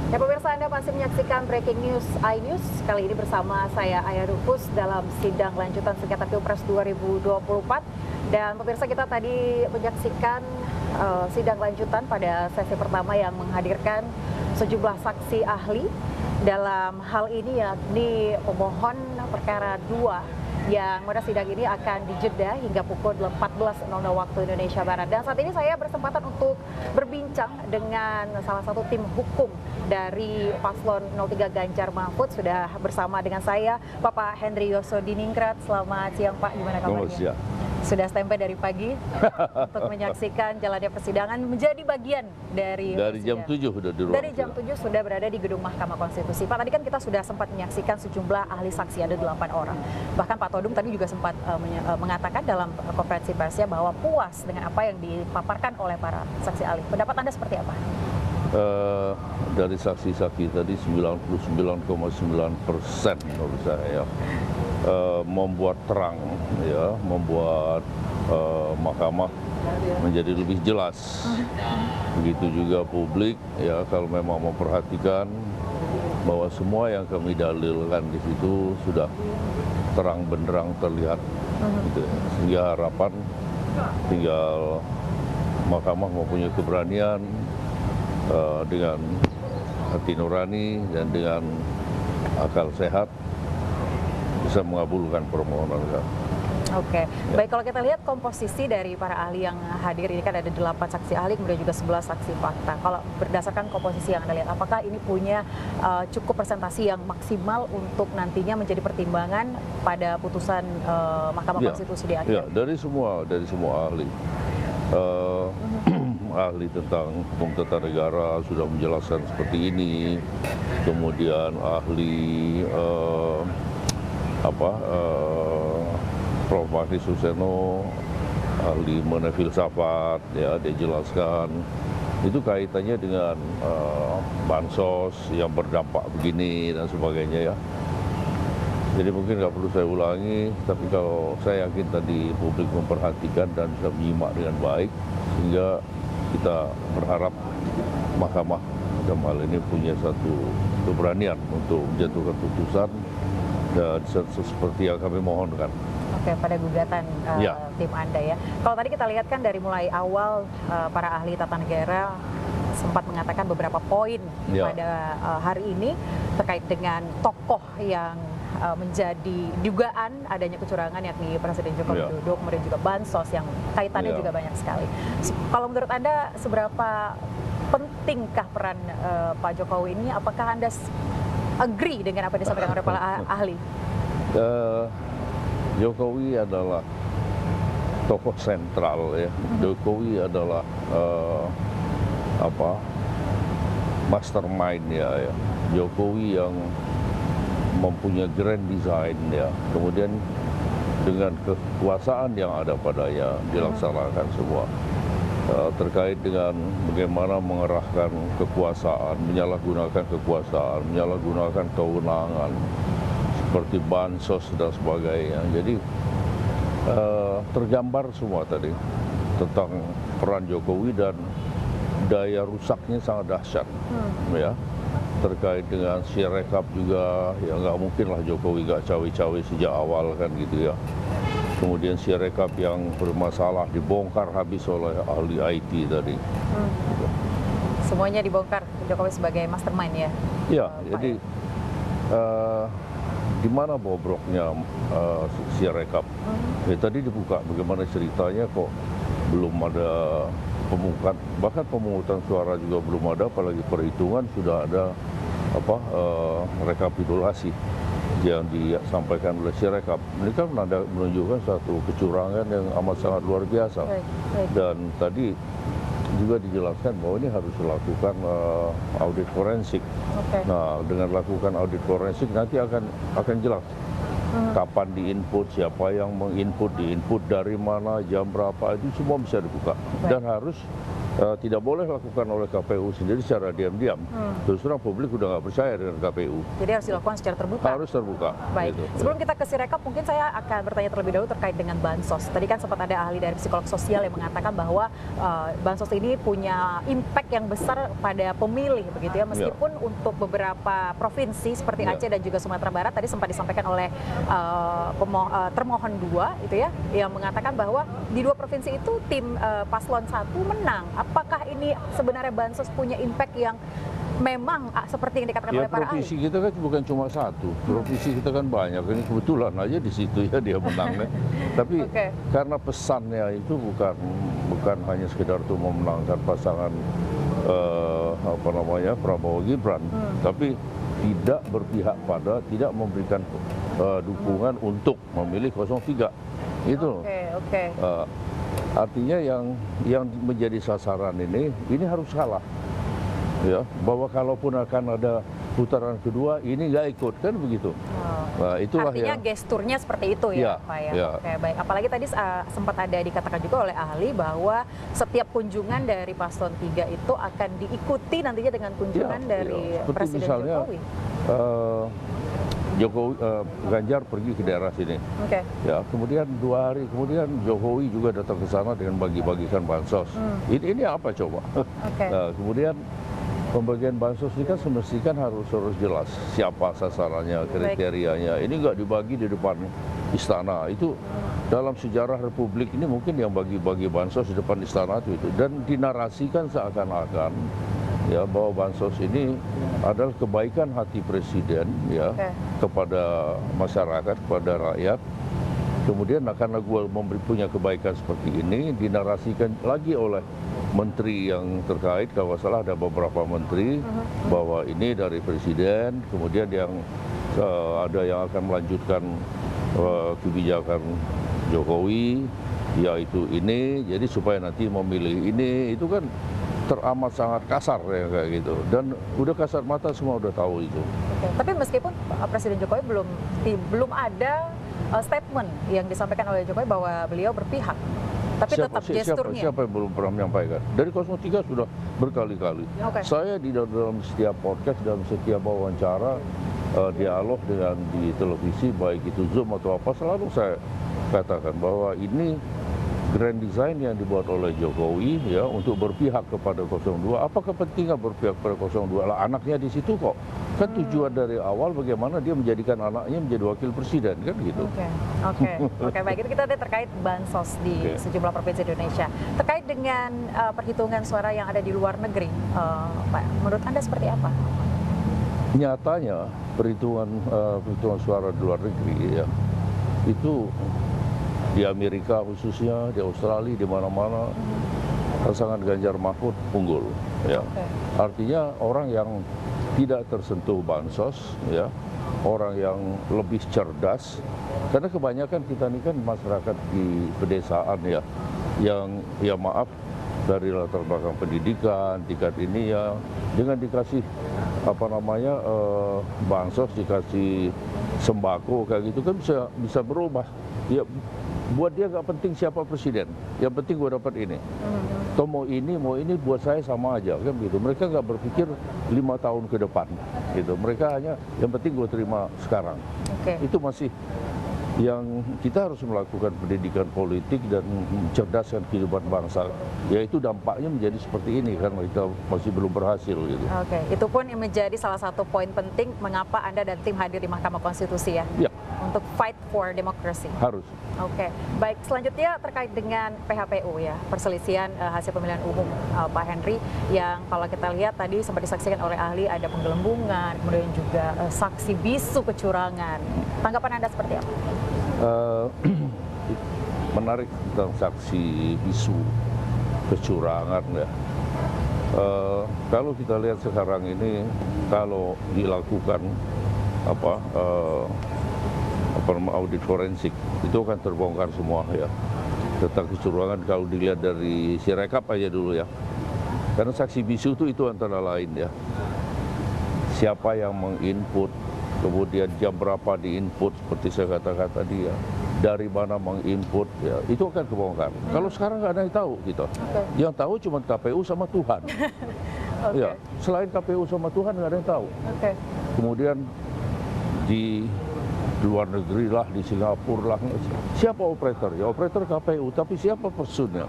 Ya pemirsa, Anda masih menyaksikan Breaking News iNews. Kali ini bersama saya Aya Rufus dalam sidang lanjutan sengketa Pilpres 2024. Dan pemirsa, kita tadi menyaksikan sidang lanjutan pada sesi pertama yang menghadirkan sejumlah saksi ahli. Dalam hal ini yakni pemohon perkara 2 yang mana sidang ini akan dijeda hingga pukul 14.00 waktu Indonesia Barat. Dan saat ini saya berkesempatan untuk berbincang dengan salah satu tim hukum dari Paslon 03 Ganjar Mahfud. Sudah bersama dengan saya Bapak Henry Yosodiningrat. Selamat siang Pak, gimana kabarnya? Sudah standby dari pagi untuk menyaksikan jalannya persidangan, menjadi bagian dari jam 7 sudah di ruang. Dari jam 7 sudah berada di gedung Mahkamah Konstitusi. Pak, tadi kan kita sudah sempat menyaksikan sejumlah ahli saksi, ada 8 orang. Bahkan Pak Todung tadi juga sempat mengatakan dalam konferensi persnya bahwa puas dengan apa yang dipaparkan oleh para saksi ahli. Pendapat Anda seperti apa? Dari saksi-saksi tadi 99,9% menurut saya membuat terang, ya, membuat mahkamah menjadi lebih jelas. Begitu juga publik, ya, kalau memang memperhatikan bahwa semua yang kami dalilkan di situ sudah terang benderang terlihat. Gitu, ya. Sehingga harapan tinggal mahkamah mempunyai keberanian dengan hati nurani dan dengan akal sehat bisa mengabulkan permohonan kami. Oke, baik, kalau kita lihat komposisi dari para ahli yang hadir ini kan ada 8 saksi ahli, kemudian juga 11 saksi fakta. Kalau berdasarkan komposisi yang Anda lihat, apakah ini punya cukup presentasi yang maksimal untuk nantinya menjadi pertimbangan pada putusan Mahkamah Konstitusi di akhir? Ya, dari semua ahli. Ahli tentang hukum tata negara sudah menjelaskan seperti ini, kemudian ahli Prof. Mahdi Suseno, ahli mengenai filsafat, ya, dia jelaskan itu kaitannya dengan bansos yang berdampak begini dan sebagainya, ya. Jadi mungkin nggak perlu saya ulangi, tapi kalau saya yakin tadi publik memperhatikan dan bisa menyimak dengan baik, sehingga kita berharap mahkamah dalam hal ini punya satu keberanian untuk menjatuhkan putusan dan seperti yang kami mohonkan. Oke, pada gugatan tim Anda, ya. Kalau tadi kita lihat kan dari mulai awal para ahli tata negara sempat mengatakan beberapa poin pada hari ini terkait dengan tokoh yang menjadi dugaan adanya kecurangan, yakni Presiden Joko Widodo, kemudian juga bansos yang kaitannya juga banyak sekali. Kalau menurut Anda seberapa pentingkah peran Pak Jokowi ini? Apakah Anda agree dengan apa yang disampaikan oleh para ahli? Jokowi adalah tokoh sentral, ya. Jokowi adalah mastermind, ya. Jokowi yang mempunyai grand design, ya. Kemudian dengan kekuasaan yang ada padanya dilaksanakan semua. Terkait dengan bagaimana mengerahkan kekuasaan, menyalahgunakan kekuasaan, menyalahgunakan kewenangan seperti bansos dan sebagainya. Jadi tergambar semua tadi tentang peran Jokowi dan daya rusaknya sangat dahsyat, ya. Terkait dengan Sirekap juga, ya nggak mungkin lah Jokowi nggak cawe-cawe sejak awal kan gitu, ya. Kemudian Sirekap yang bermasalah dibongkar habis oleh ahli IT tadi. Semuanya dibongkar Jokowi sebagai mastermind, ya? Ya, jadi di mana bobroknya Sirekap? Ya, tadi dibuka bagaimana ceritanya kok belum ada bahkan pemungutan suara juga belum ada, apalagi perhitungan sudah ada rekapitulasi yang disampaikan oleh Sirekap. Ini kan menunjukkan satu kecurangan yang amat sangat luar biasa. Dan tadi juga dijelaskan bahwa ini harus dilakukan audit forensik. Nah, dengan lakukan audit forensik nanti akan jelas kapan diinput, siapa yang menginput, diinput dari mana, jam berapa, itu semua bisa dibuka. Dan harus tidak boleh lakukan oleh KPU sendiri secara diam-diam. Terus terang publik udah nggak percaya dengan KPU. Jadi harus dilakukan secara terbuka. Harus terbuka. Baik. Gitu. Sebelum kita ke Sirekap, mungkin saya akan bertanya terlebih dahulu terkait dengan bansos. Tadi kan sempat ada ahli dari psikolog sosial yang mengatakan bahwa bansos ini punya impact yang besar pada pemilih, begitu ya. Meskipun untuk beberapa provinsi seperti Aceh dan juga Sumatera Barat tadi sempat disampaikan oleh termohon 2 itu ya, yang mengatakan bahwa di 2 provinsi itu tim paslon 1 menang. Apakah ini sebenarnya bansos punya impact yang memang seperti yang dikatakan oleh para ahli? Provinsi kita kan bukan cuma satu, provinsi kita kan banyak. Ini kebetulan aja di situ ya dia menangnya. Tapi karena pesannya itu bukan hanya sekedar untuk memenangkan pasangan Prabowo Gibran, tapi tidak berpihak pada, tidak memberikan dukungan untuk memilih 03. Itu. Artinya yang menjadi sasaran ini harus kalah. Ya, bahwa kalaupun akan ada putaran kedua ini nggak ikut, kan begitu. Nah, itulah artinya gesturnya seperti itu ya, Pak ya. Oke, baik. Apalagi tadi sempat ada dikatakan juga oleh ahli bahwa setiap kunjungan dari paslon 3 itu akan diikuti nantinya dengan kunjungan dari Presiden misalnya, Jokowi. Ganjar pergi ke daerah sini. Ya, kemudian 2 hari kemudian Jokowi juga datang ke sana dengan bagi-bagikan bansos. Ini apa coba? Nah, kemudian pembagian bansos ini kan semestinya harus jelas siapa sasarannya, kriterianya. Ini nggak dibagi di depan istana. Itu dalam sejarah Republik ini mungkin yang bagi-bagi bansos di depan istana itu. Dan dinarasikan seakan-akan ya bahwa bansos ini adalah kebaikan hati presiden ya kepada masyarakat, kepada rakyat. Kemudian karena gue punya kebaikan seperti ini dinarasikan lagi oleh menteri yang terkait, kalau nggak salah ada beberapa menteri bahwa ini dari presiden, kemudian yang ada yang akan melanjutkan kebijakan Jokowi, yaitu ini, jadi supaya nanti memilih ini, itu kan teramat sangat kasar ya kayak gitu, dan udah kasar mata semua udah tahu itu. Tapi meskipun Presiden Jokowi belum ada statement yang disampaikan oleh Jokowi bahwa beliau berpihak. Tapi tetap gesturnya. Siapa yang belum pernah menyampaikan? Dari 03 sudah berkali-kali. Saya di dalam setiap podcast, dalam setiap wawancara, dialog dengan di televisi, baik itu Zoom atau apa, selalu saya katakan bahwa ini grand design yang dibuat oleh Jokowi ya untuk berpihak kepada 02. Apa kepentingan berpihak kepada 02? Lah anaknya di situ kok. Kan tujuan dari awal bagaimana dia menjadikan anaknya menjadi wakil presiden kan gitu. Oke, baik, itu kita ada terkait bansos di sejumlah provinsi Indonesia. Terkait dengan perhitungan suara yang ada di luar negeri, Pak, menurut Anda seperti apa? Nyatanya perhitungan suara di luar negeri ya itu di Amerika khususnya, di Australia, di mana-mana pasangan Ganjar Mahfud unggul. Ya. Artinya orang yang tidak tersentuh bansos, ya, orang yang lebih cerdas, karena kebanyakan kita ini kan masyarakat di pedesaan ya, yang ya maaf dari latar belakang pendidikan, tingkat ini ya, dengan dikasih bansos, dikasih sembako kayak gitu kan bisa berubah. Ya, buat dia nggak penting siapa presiden, yang penting gue dapat ini. Atau mau ini buat saya sama aja kan gitu. Mereka nggak berpikir 5 tahun ke depan gitu. Mereka hanya yang penting gue terima sekarang. Itu masih yang kita harus melakukan pendidikan politik dan mencerdaskan kehidupan bangsa. Yaitu dampaknya menjadi seperti ini kan kita masih belum berhasil gitu. Itu pun yang menjadi salah satu poin penting mengapa Anda dan tim hadir di Mahkamah Konstitusi ya. Untuk fight for democracy. Harus. Baik, selanjutnya terkait dengan PHPU ya, perselisihan hasil pemilihan umum Pak Henry, yang kalau kita lihat tadi sempat disaksikan oleh ahli ada penggelembungan, kemudian juga saksi bisu kecurangan. Tanggapan Anda seperti apa? Menarik tentang saksi bisu kecurangan ya. Kalau kita lihat sekarang ini, kalau dilakukan audit forensik itu akan terbongkar semua ya tentang kecurangan. Kalau dilihat dari Sirekap aja dulu ya, karena saksi bisu itu antara lain ya, siapa yang menginput, kemudian jam berapa diinput seperti saya katakan tadi ya, dari mana menginput, ya itu akan kebongkar. Kalau sekarang nggak ada yang tahu kita. Yang tahu cuma KPU sama Tuhan. Ya, selain KPU sama Tuhan nggak ada yang tahu. Kemudian di luar negeri lah, di Singapura lah, siapa operator? Ya operator KPU, tapi siapa personnya?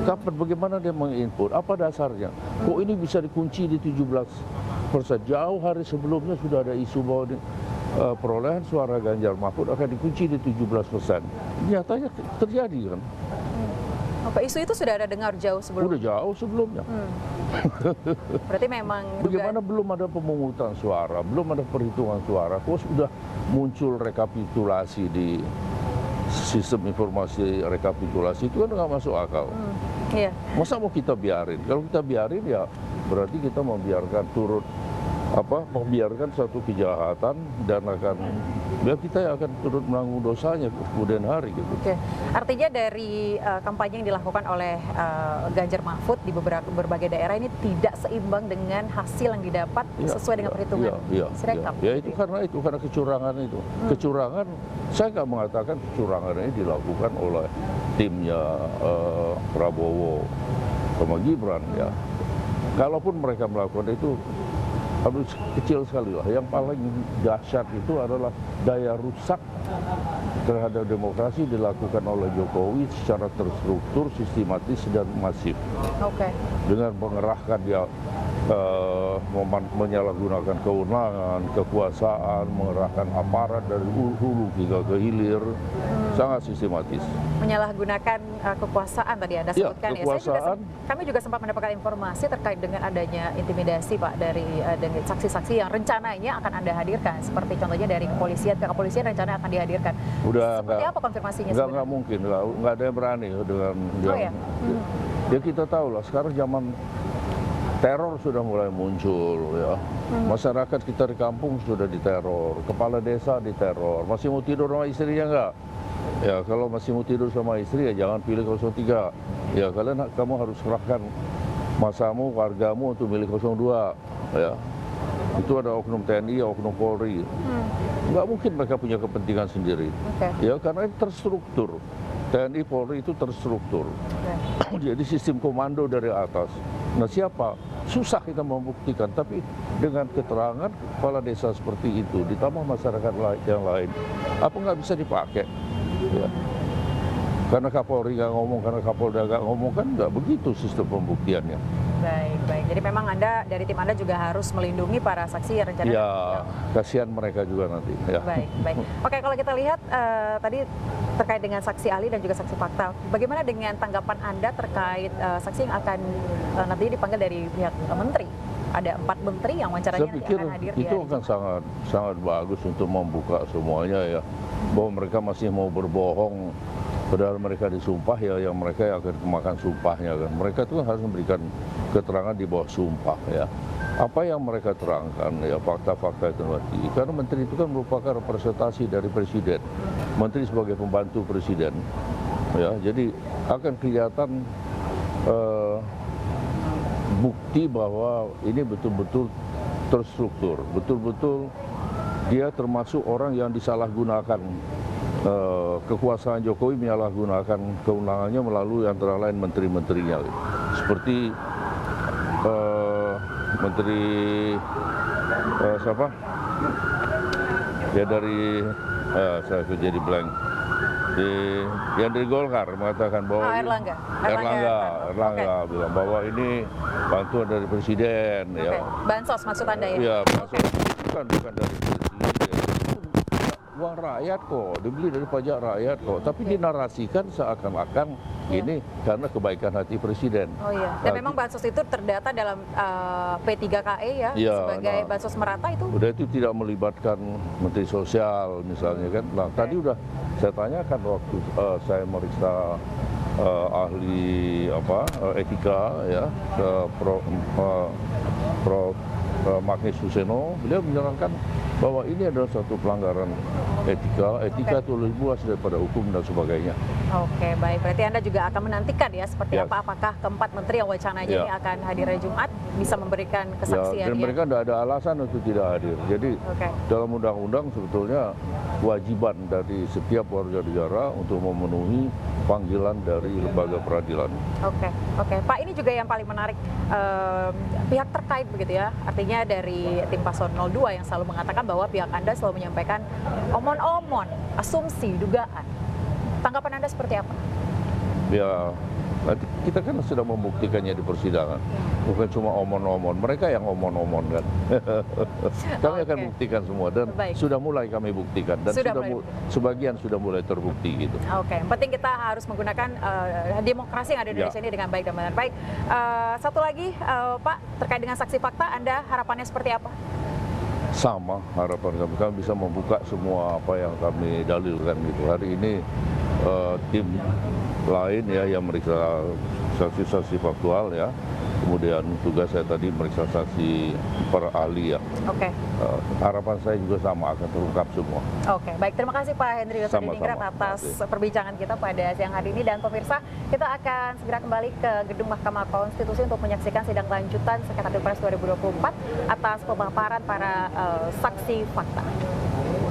Kapan, bagaimana dia menginput? Apa dasarnya? Kok ini bisa dikunci di 17%? Jauh hari sebelumnya sudah ada isu bahwa perolehan suara Ganjar Mahfud akan dikunci di 17%. Nyatanya terjadi kan? Isu itu sudah ada dengar jauh sebelumnya? Udah jauh sebelumnya. Berarti memang bagaimana belum ada pemungutan suara, belum ada perhitungan suara, kok sudah muncul rekapitulasi di sistem informasi rekapitulasi, itu kan nggak masuk akal. Iya. Masa mau kita biarin? Kalau kita biarin ya berarti kita membiarkan membiarkan satu kejahatan dan kita akan turut menanggung dosanya kemudian hari gitu. Artinya dari kampanye yang dilakukan oleh Ganjar Mahfud di berbagai daerah ini tidak seimbang dengan hasil yang didapat sesuai dengan perhitungan Sirekap. Ya itu karena kecurangan itu. Kecurangan, saya nggak mengatakan kecurangan ini dilakukan oleh timnya Prabowo sama Gibran ya. Kalaupun mereka melakukan itu harus kecil sekali lah. Yang paling dahsyat itu adalah daya rusak terhadap demokrasi dilakukan oleh Jokowi secara terstruktur, sistematis dan masif. Dengan mengerahkan dia menyalahgunakan kewenangan, kekuasaan, mengerahkan aparat dari hulu hingga ke hilir, sangat sistematis. Menyalahgunakan kekuasaan tadi Anda sebutkan ya. Kami juga sempat mendapatkan informasi terkait dengan adanya intimidasi Pak dari saksi-saksi yang rencananya akan Anda hadirkan, seperti contohnya dari kepolisian rencananya akan dihadirkan. Seperti apa konfirmasinya? Nggak mungkin, nggak ada yang berani dengan. Ya kita tahu lah sekarang zaman teror sudah mulai muncul ya. Masyarakat kita di kampung sudah diteror, kepala desa diteror. Masih mau tidur sama istrinya enggak? Ya kalau masih mau tidur sama istri ya jangan pilih 03. Ya kamu harus serahkan masamu, wargamu untuk milih 02 ya. Itu ada oknum TNI, oknum Polri. Nggak mungkin mereka punya kepentingan sendiri. Ya karena itu terstruktur. TNI Polri itu terstruktur. Jadi sistem komando dari atas. Nah siapa? Susah kita membuktikan, tapi dengan keterangan kepala desa seperti itu, ditambah masyarakat yang lain, apa nggak bisa dipakai? Ya. Karena Kapolri nggak ngomong, karena Kapolda nggak ngomong, kan nggak begitu sistem pembuktiannya. Baik. Jadi memang dari tim Anda juga harus melindungi para saksi yang rencananya. Ya, kasihan mereka juga nanti. Ya. Baik. Oke, kalau kita lihat tadi terkait dengan saksi ahli dan juga saksi fakta, bagaimana dengan tanggapan Anda terkait saksi yang akan nanti dipanggil dari pihak menteri? Ada 4 menteri yang wawancaranya nanti akan hadir. Itu akan sangat bagus untuk membuka semuanya ya, bahwa mereka masih mau berbohong. Padahal mereka disumpah ya, yang mereka yang akan makan sumpahnya kan. Mereka itu harus memberikan keterangan di bawah sumpah ya. Apa yang mereka terangkan ya, fakta-fakta itu nanti. Karena menteri itu kan merupakan representasi dari presiden. Menteri sebagai pembantu presiden. Ya, jadi akan kelihatan bukti bahwa ini betul-betul terstruktur. Betul-betul dia termasuk orang yang disalahgunakan. Kekuasaan Jokowi menyalahgunakan kewenangannya melalui antara lain menteri-menterinya, seperti menteri siapa? Ya dari saya jadi blank. Yang dari Golkar mengatakan bahwa Erlangga bilang bahwa ini bantuan dari presiden. Ya. Bansos maksud Anda ya? Iya, bansos bukan dari presiden. Uang rakyat kok, dibeli dari pajak rakyat kok, tapi dinarasikan seakan-akan ini karena kebaikan hati presiden. Oh iya, dan memang bansos itu terdata dalam P3KE ya, sebagai bansos merata itu? Udah itu tidak melibatkan menteri sosial misalnya kan. Nah tadi udah saya tanyakan waktu saya meriksa ahli etika ya ke Prof. Magnis Suseno, beliau menyerangkan bahwa ini adalah suatu pelanggaran etika itu lebih luas daripada hukum dan sebagainya. Oke, baik. Berarti Anda juga akan menantikan ya seperti apa, apakah keempat menteri yang wacananya ini akan hadir hari Jumat bisa memberikan Ya, kesaksian. dan mereka tidak ada alasan untuk tidak hadir. Jadi Oke. dalam undang-undang sebetulnya kewajiban dari setiap warga negara untuk memenuhi panggilan dari lembaga peradilan. Oke, oke. Pak, ini juga yang paling menarik, pihak terkait begitu ya, artinya dari tim paslon 02 yang selalu mengatakan bahwa pihak Anda selalu menyampaikan omon-omon, asumsi, dugaan. Tanggapan Anda seperti apa? Ya, nanti kita kan sudah membuktikannya di persidangan. Bukan cuma omon-omon, mereka yang omon-omon kan. Kami akan Oke. buktikan semua dan Baik. sudah mulai kami buktikan dan Sudah sudah mulai. sebagian sudah mulai terbukti gitu. Oke, yang penting kita harus menggunakan demokrasi yang ada di Ya. Indonesia ini dengan baik dan benar. Baik, satu lagi Pak, terkait dengan saksi fakta, Anda harapannya seperti apa? Sama harapan kami bisa membuka semua apa yang kami dalilkan gitu. Hari ini tim lain ya yang meriksa saksi-saksi faktual ya. Kemudian tugas saya tadi meriksa saksi para ahli ya. Oke. Harapan saya juga sama akan terungkap semua. Oke, baik. Terima kasih Pak Henry Dr. Sama-sama. Diningrat atas perbincangan kita pada siang hari ini. Dan pemirsa, kita akan segera kembali ke Gedung Mahkamah Konstitusi untuk menyaksikan sidang lanjutan sengketa Pilpres 2024 atas pemaparan para saksi fakta.